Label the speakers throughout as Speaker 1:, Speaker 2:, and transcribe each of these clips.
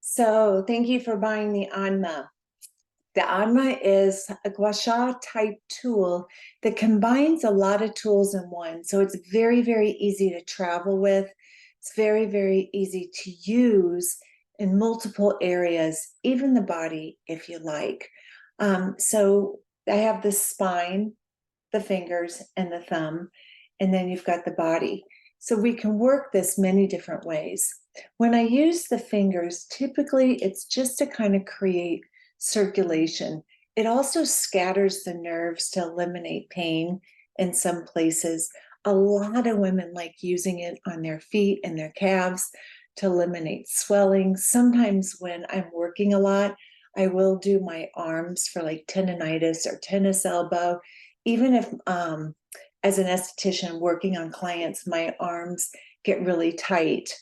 Speaker 1: So thank you for buying the Anma. The Anma is a gua sha type tool that combines a lot of tools in one. So it's very, very easy to travel with. It's very, very easy to use in multiple areas, even the body, if you like. So I have the spine, the fingers, and the thumb, and then you've got the body. So we can work this many different ways. When I use the fingers, typically it's just to kind of create circulation. It also scatters the nerves to eliminate pain in some places. A lot of women like using it on their feet and their calves to eliminate swelling. Sometimes when I'm working a lot, I will do my arms for like tendonitis or tennis elbow. Even if as an esthetician working on clients, my arms get really tight,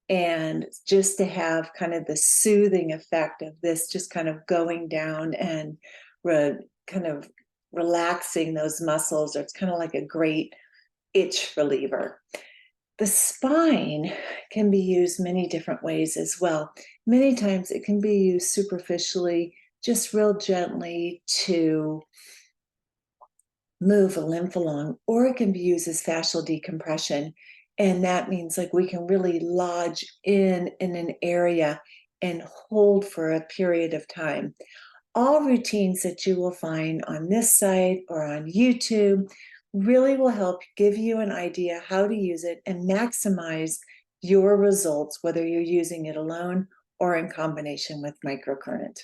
Speaker 1: and just to have kind of the soothing effect of this just kind of going down and kind of relaxing those muscles, or it's kind of like a great itch reliever. The spine can be used many different ways as well. Many times it can be used superficially, just real gently to move a lymph along, or it can be used as fascial decompression. And that means like we can really lodge in an area and hold for a period of time. All routines that you will find on this site or on YouTube really will help give you an idea how to use it and maximize your results, whether you're using it alone or in combination with microcurrent.